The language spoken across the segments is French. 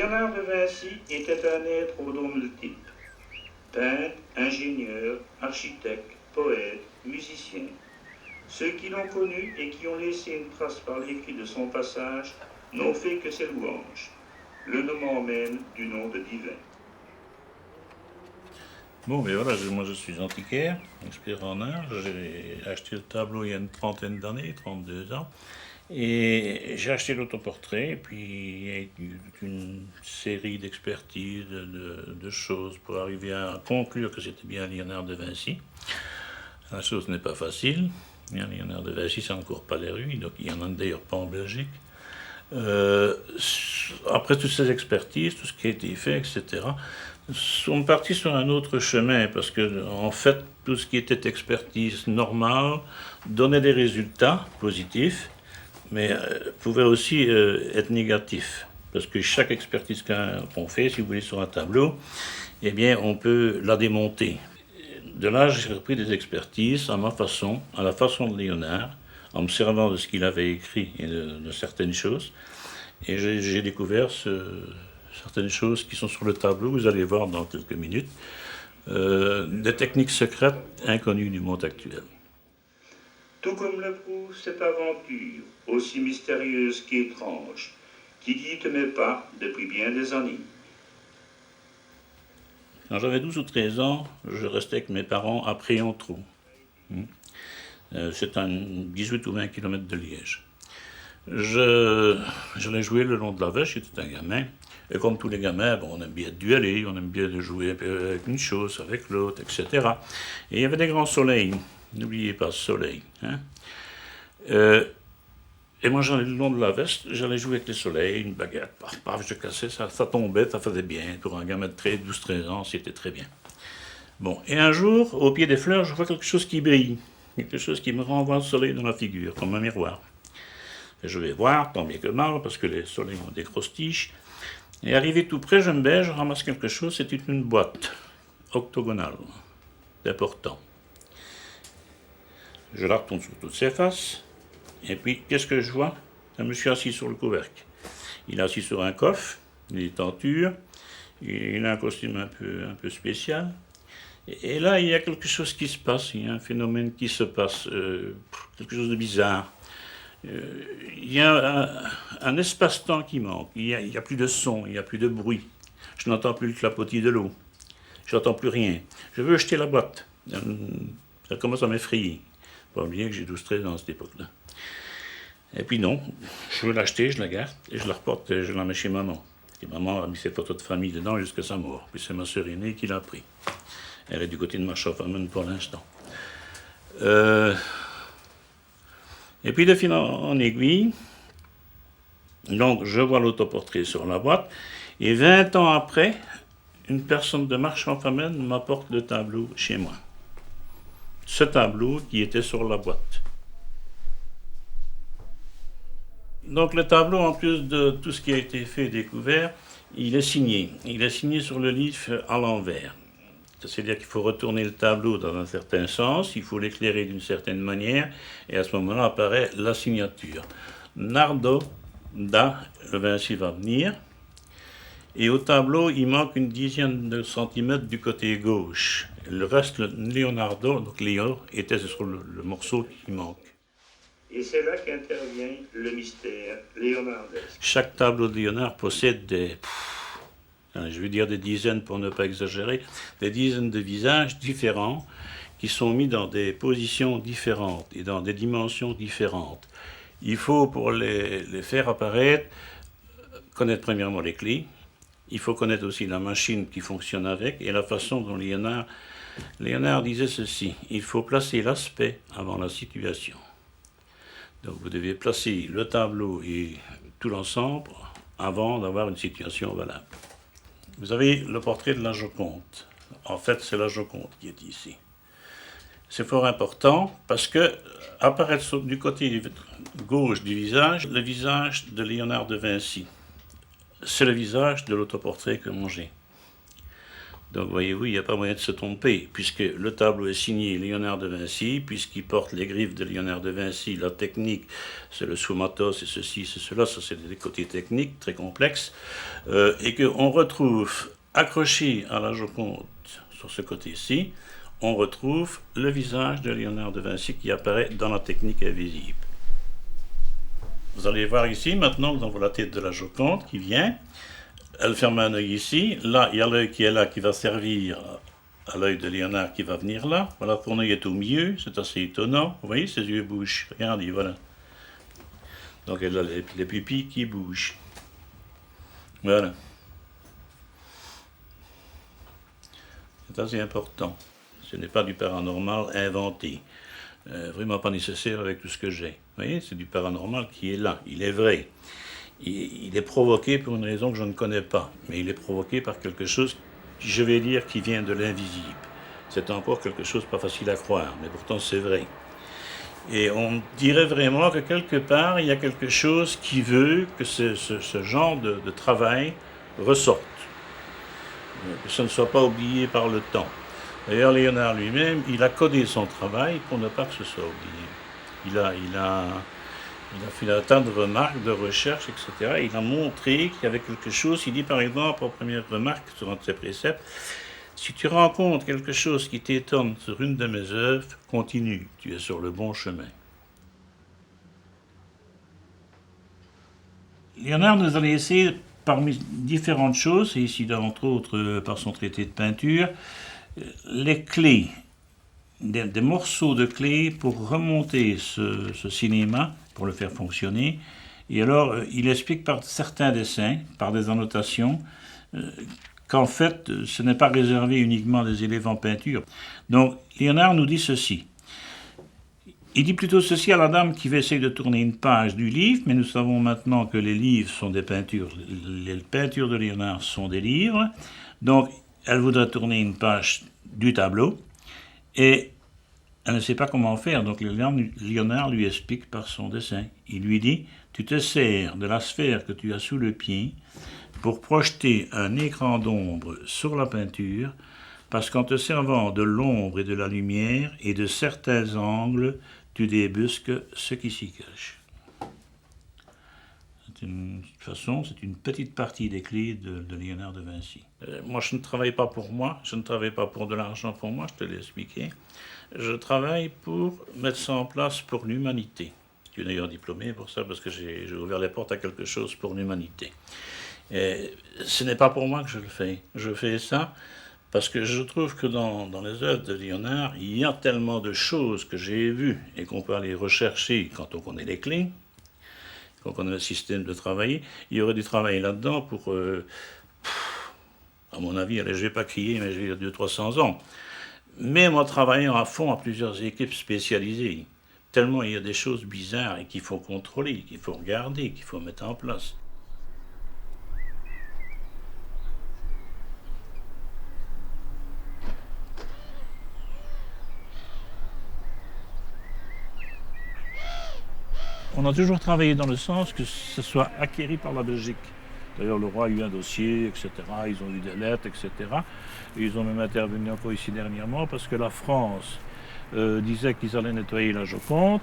Léonard de Vinci était un être aux dons multiples. Peintre, ingénieur, architecte, poète, musicien. Ceux qui l'ont connu et qui ont laissé une trace par l'écrit de son passage n'ont fait que ses louanges, le nommant même du nom de divin. Bon, mais voilà, moi je suis antiquaire, expert en art. J'ai acheté le tableau il y a une trentaine d'années, 32 ans. Et j'ai acheté l'autoportrait, et puis il y a eu toute une série d'expertises, de choses pour arriver à conclure que c'était bien Léonard de Vinci. La chose n'est pas facile. Léonard de Vinci, ça n'encourt pas les rues, donc il n'y en a d'ailleurs pas en Belgique. Après toutes ces expertises, tout ce qui a été fait, etc., sont partis sur un autre chemin, parce que en fait, tout ce qui était expertise normale donnait des résultats positifs, mais pouvait aussi être négatif, parce que chaque expertise qu'on fait, si vous voulez, sur un tableau, eh bien, on peut la démonter. De là, j'ai repris des expertises à ma façon, à la façon de Léonard, en me servant de ce qu'il avait écrit et de certaines choses, et j'ai découvert certaines choses qui sont sur le tableau, vous allez voir dans quelques minutes, des techniques secrètes inconnues du monde actuel. Tout comme le prouve cette aventure, aussi mystérieuse qu'étrange, qui guide mes pas depuis bien des années. Quand j'avais 12 ou 13 ans, je restais avec mes parents à Préentrou. C'est à 18 ou 20 km de Liège. J'allais jouer le long de la Vèche, j'étais un gamin. Et comme tous les gamins, bon, on aime bien dueler, on aime bien jouer avec une chose, avec l'autre, etc. Et il y avait des grands soleils. N'oubliez pas ce soleil. Hein. Et moi, j'allais le long de la veste, j'allais jouer avec les soleils, une baguette, paf, paf, je cassais, ça tombait, ça faisait bien. Pour un gamin de 12-13 ans, c'était très bien. Bon, et un jour, au pied des fleurs, je vois quelque chose qui brille. Quelque chose qui me renvoie le soleil dans la figure, comme un miroir. Et je vais voir, tant bien que mal, parce que les soleils ont des grosses tiges. Et arrivé tout près, je me baisse, je ramasse quelque chose, c'était une boîte octogonale, d'important. Je la retourne sur toutes ses faces, et puis qu'est-ce que je vois? Un monsieur assis sur le couvercle. Il est assis sur un coffre, il est tenture, il a un costume un peu spécial. Et là, il y a quelque chose qui se passe, il y a un phénomène qui se passe, quelque chose de bizarre. Il y a un espace-temps qui manque, il n'y a plus de son, il n'y a plus de bruit. Je n'entends plus le clapotis de l'eau, je n'entends plus rien. Je veux jeter la boîte, ça commence à m'effrayer. Pas oublier que j'ai 12-13 ans à cette époque-là. Et puis non, je veux l'acheter, je la garde, et je la reporte, et je la mets chez maman. Et maman a mis ses photos de famille dedans jusqu'à sa mort. Puis c'est ma sœur aînée qui l'a pris. Elle est du côté de ma Marchand-Famenne pour l'instant. Et puis de fil en aiguille, donc je vois l'autoportrait sur la boîte, et 20 ans après, une personne de Marchand-Famenne m'apporte le tableau chez moi. Ce tableau qui était sur la boîte. Donc le tableau, en plus de tout ce qui a été fait et découvert, il est signé. Il est signé sur le livre à l'envers. C'est-à-dire qu'il faut retourner le tableau dans un certain sens, il faut l'éclairer d'une certaine manière, et à ce moment-là apparaît la signature. Nardo da Vinci va venir, et au tableau, il manque une dizaine de centimètres du côté gauche. Le reste, Leonardo, donc Léo, était sur le morceau qui manque. Et c'est là qu'intervient le mystère léonardesque. Chaque tableau de Léonard possède je vais dire des dizaines pour ne pas exagérer, des dizaines de visages différents qui sont mis dans des positions différentes et dans des dimensions différentes. Il faut, pour les faire apparaître, connaître premièrement les clés, il faut connaître aussi la machine qui fonctionne avec et la façon dont Léonard disait ceci, il faut placer l'aspect avant la situation. Donc vous devez placer le tableau et tout l'ensemble avant d'avoir une situation valable. Vous avez le portrait de la Joconde. En fait, c'est la Joconde qui est ici. C'est fort important parce que apparaît du côté gauche du visage, le visage de Léonard de Vinci. C'est le visage de l'autoportrait que j'ai. Donc voyez-vous, il n'y a pas moyen de se tromper, puisque le tableau est signé Léonard de Vinci, puisqu'il porte les griffes de Léonard de Vinci, la technique, c'est le sfumato, c'est ceci, c'est cela, ça c'est des côtés techniques très complexes, et qu'on retrouve accroché à la Joconde sur ce côté-ci, on retrouve le visage de Léonard de Vinci qui apparaît dans la technique invisible. Vous allez voir ici, maintenant, vous avez la tête de la Joconde qui vient. Elle ferme un œil ici. Là, il y a l'œil qui est là, qui va servir à l'œil de Léonard qui va venir là. Voilà, son œil est au milieu, c'est assez étonnant. Vous voyez, ses yeux bougent. Regardez, voilà. Donc, elle a les pupilles qui bougent. Voilà. C'est assez important. Ce n'est pas du paranormal inventé. Vraiment pas nécessaire avec tout ce que j'ai. Vous voyez, c'est du paranormal qui est là. Il est vrai. Il est provoqué pour une raison que je ne connais pas, mais il est provoqué par quelque chose, je vais dire, qui vient de l'invisible. C'est encore quelque chose pas facile à croire, mais pourtant c'est vrai. Et on dirait vraiment que quelque part, il y a quelque chose qui veut que ce genre de travail ressorte, que ça ne soit pas oublié par le temps. D'ailleurs, Léonard lui-même, il a codé son travail pour ne pas que ce soit oublié. Il a fait un tas de remarques, de recherches, etc. Il a montré qu'il y avait quelque chose. Il dit par exemple, en première remarque sur un de ses préceptes, si tu rencontres quelque chose qui t'étonne sur une de mes œuvres, continue, tu es sur le bon chemin. Léonard nous a laissé parmi différentes choses, et ici entre autres par son traité de peinture, les clés, des morceaux de clés pour remonter ce cinéma, pour le faire fonctionner. Et alors, il explique par certains dessins, par des annotations, qu'en fait, ce n'est pas réservé uniquement des élèves en peinture. Donc, Léonard nous dit ceci. Il dit plutôt ceci à la dame qui va essayer de tourner une page du livre, mais nous savons maintenant que les livres sont des peintures. Les peintures de Léonard sont des livres. Donc, elle voudrait tourner une page du tableau, et elle ne sait pas comment faire, donc Léonard lui explique par son dessin. Il lui dit, tu te sers de la sphère que tu as sous le pied pour projeter un écran d'ombre sur la peinture, parce qu'en te servant de l'ombre et de la lumière et de certains angles, tu débusques ce qui s'y cache. De toute façon, c'est une petite partie des clés de Léonard de Vinci. Moi, je ne travaille pas pour moi, je ne travaille pas pour de l'argent pour moi, je te l'ai expliqué. Je travaille pour mettre ça en place pour l'humanité. Je suis d'ailleurs diplômé pour ça, parce que j'ai ouvert les portes à quelque chose pour l'humanité. Et ce n'est pas pour moi que je le fais. Je fais ça parce que je trouve que dans les œuvres de Léonard, il y a tellement de choses que j'ai vues et qu'on peut aller rechercher quand on connaît les clés, quand on connaît le système de travailler. Il y aurait du travail là-dedans pour, à mon avis, allez, je ne vais pas crier, mais je vais dire 200-300 ans. Même en travaillant à fond à plusieurs équipes spécialisées, tellement il y a des choses bizarres et qu'il faut contrôler, qu'il faut regarder, qu'il faut mettre en place. On a toujours travaillé dans le sens que ce soit acquéri par la Belgique. D'ailleurs, le roi a eu un dossier, etc. Ils ont eu des lettres, etc. Et ils ont même intervenu encore ici dernièrement parce que la France disait qu'ils allaient nettoyer la Joconde.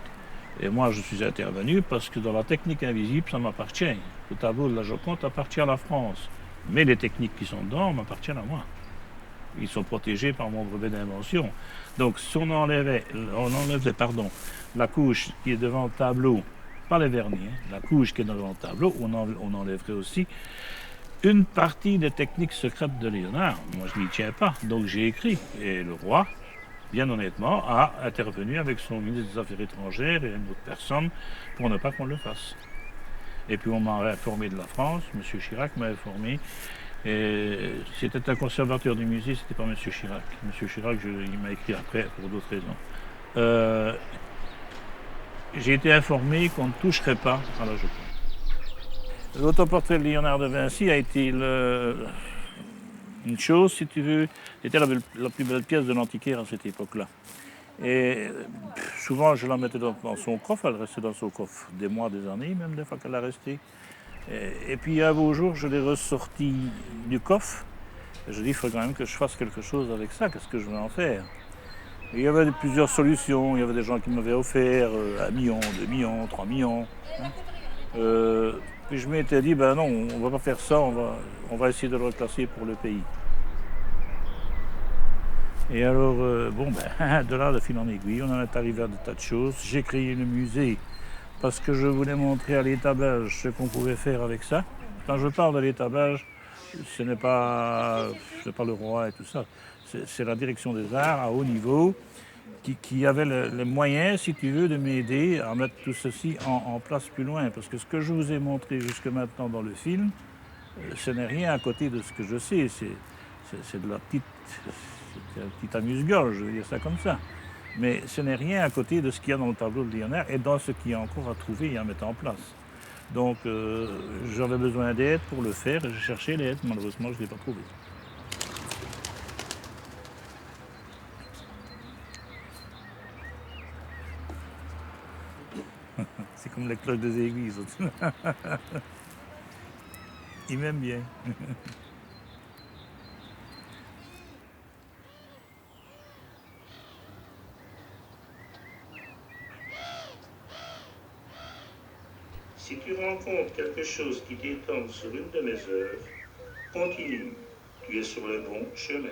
Et moi, je suis intervenu parce que dans la technique invisible, ça m'appartient. Le tableau de la Joconde appartient à la France. Mais les techniques qui sont dedans m'appartiennent à moi. Ils sont protégés par mon brevet d'invention. Donc, si on enlevait la couche qui est devant le tableau, pas les vernis, la couche qui est devant le tableau, on enlèverait aussi une partie des techniques secrètes de Léonard. Moi, je n'y tiens pas, donc j'ai écrit. Et le roi, bien honnêtement, a intervenu avec son ministre des Affaires étrangères et une autre personne pour ne pas qu'on le fasse. Et puis on m'a informé de la France, M. Chirac m'a informé. Et c'était un conservateur du musée, c'était pas M. Chirac. M. Chirac, il m'a écrit après pour d'autres raisons. J'ai été informé qu'on ne toucherait pas à la Joconde. L'autoportrait de Léonard de Vinci a été une chose, si tu veux, c'était la plus belle pièce de l'antiquaire à cette époque-là. Et souvent, je la mettais dans son coffre, elle restait dans son coffre des mois, des années, même des fois qu'elle a resté. Et puis un beau jour, je l'ai ressortie du coffre Et je dis, il faut quand même que je fasse quelque chose avec ça, qu'est-ce que je vais en faire? Et il y avait plusieurs solutions, il y avait des gens qui m'avaient offert 1 million, 2 millions, 3 millions. Hein. Puis je m'étais dit, ben non, on va pas faire ça, on va essayer de le reclasser pour le pays. Et alors, bon, ben, de là, de fil en aiguille, on en est arrivé à des tas de choses. J'ai créé le musée parce que je voulais montrer à l'état belge ce qu'on pouvait faire avec ça. Quand je parle de l'état belge, ce n'est pas le roi et tout ça. C'est la direction des arts à haut niveau qui avait les moyens, si tu veux, de m'aider à mettre tout ceci en place plus loin. Parce que ce que je vous ai montré jusque maintenant dans le film, ce n'est rien à côté de ce que je sais. C'est de la petite, c'est un petit amuse-gueule, je veux dire ça comme ça. Mais ce n'est rien à côté de ce qu'il y a dans le tableau de Léonard et dans ce qu'il y a encore à trouver et à mettre en place. Donc j'avais besoin d'aide pour le faire et j'ai cherché l'aide. Malheureusement, je ne l'ai pas trouvé. C'est comme les cloches des églises. Ils m'aiment bien. Si tu rencontres quelque chose qui t'étonne sur une de mes œuvres, continue, tu es sur le bon chemin.